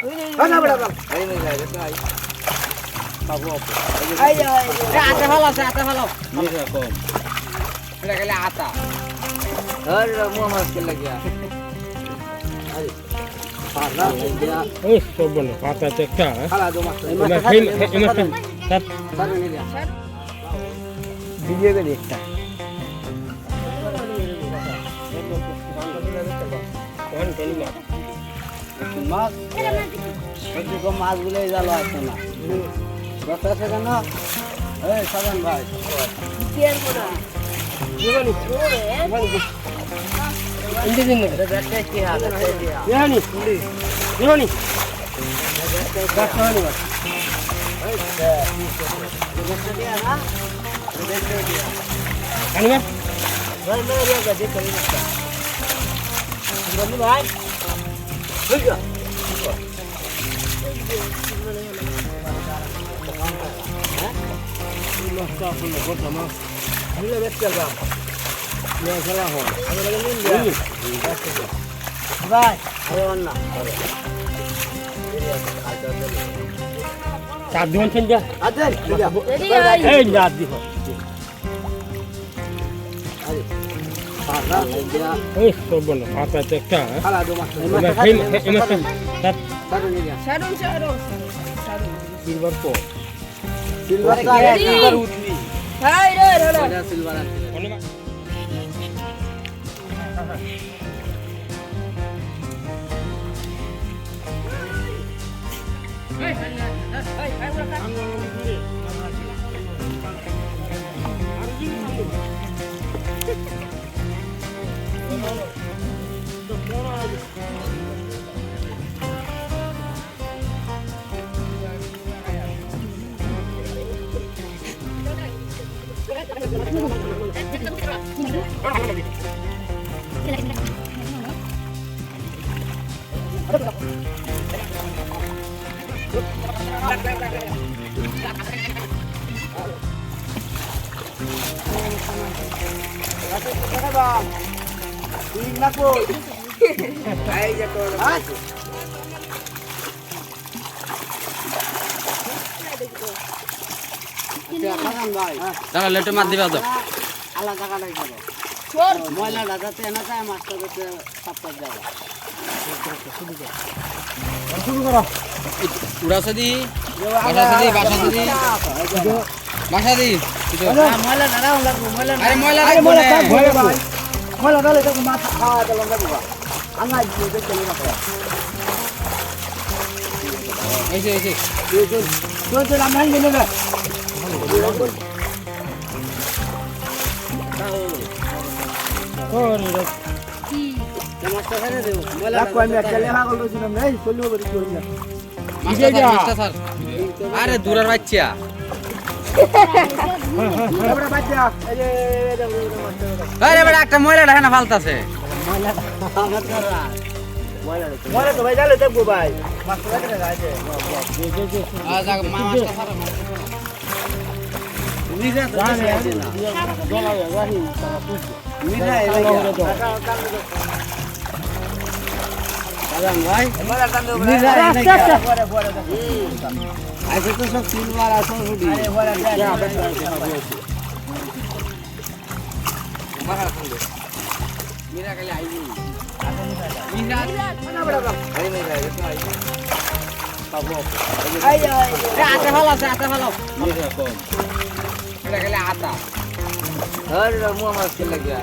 না বড় বড় এই মেয়ে যায় দেখো আই বাবু এই যে আটা ভালো আছে আটা ভালো মেয়ে কম এটা গেলে আটা আরে মুহ মাছ কে লাগিয়া আরে পারা দিয়া ওই সব বলো পাতা একটা খালা দো মাছ এমা খেল এমা খেল তার সারে নিয়া ভিডিও করে একটা কোন টেলি মাছ মাছ ওই তো মাছগুলো জালো আছে না দশ আছে কেন এই সাজান ভাই কেয়ার করা জীবনী ইন্দি দিন এটা দেখতে কি হাল আছে জীবনী জীবনী গাছানি মাছ দেখতে দিয়া না দেখতে দিয়া কানি মাছ ভাই মেরে রিয়া দেখতে দিয়া বন্ধু ভাই হই যা মাছটা আপনি বড় মাছ নিলে দেখতে যাও নিয়ে খেলা হয় আমি লাগে নিন দিয়া ভাই আরে অন্না আরে চার দিন ছেন যা আদেন দিয়া এই যা দিব আরে পারা দিয়া ওই সব বলো পাতা একটা খালা দো মাছ এমা খেল এমা খেল তার সারে নিয়া সারুন সারুন সারুন সিলভার পো সিলভার কা সিলভার উঠবি হাই রে রে এটা সিলভার আছে অনেক ঠিক না কই এই যে তোর দাঁড়া লেটে মার দিবা তো আলাদা কাটাই করো ছোট ময়লাটা যাতে না যায় মাছটা যাতে সাপ্তাহ যাবে শুরু করো উড়াছে দি বাসা দি ময়লা না রাও লাগবো ময়লা আরে ময়লা আরে রাখবো ময়লা না। থাকবো না ভাই ময়লা ডালে তো মাছ খাওয়া দিলাম লাগবো আল্লাহ দিয়ে দেখতে না করে এইছে এইছে চল চল আমরা নিয়ে নেবে ওরে মাছটা ফেলে দেব ময়লা রাখো আমি একটা লেখা করব ছিলাম এই চলবে বলি কই না মাছটা স্যার আরে দূরের বাচ্চা এবড়া বাচ্চা এই যে আরে বেটা একটা ময়লা দেখে না ফালতাছে ময়লা তো ভাই জালে দেখবো ভাই মাছটা ফেলে গাইছে মাছটা স্যার নিজে তো আছে না গলা রাহি তারা পুষ মিঠা এই দাদা ভাই ময়লা টান দেব মিঠা এই পরে পরে আচ্ছা তো সব তিনবার আসো রুডি আরে বলা যায় মিরা গেলে আইবি আরে মেয়ে যায় তো আই বাবু আই আই আটা ভালো আছে আটা ভালো মেয়ে কম এটা গেলে আটা আরে মুহ মাছ কে লাগিয়া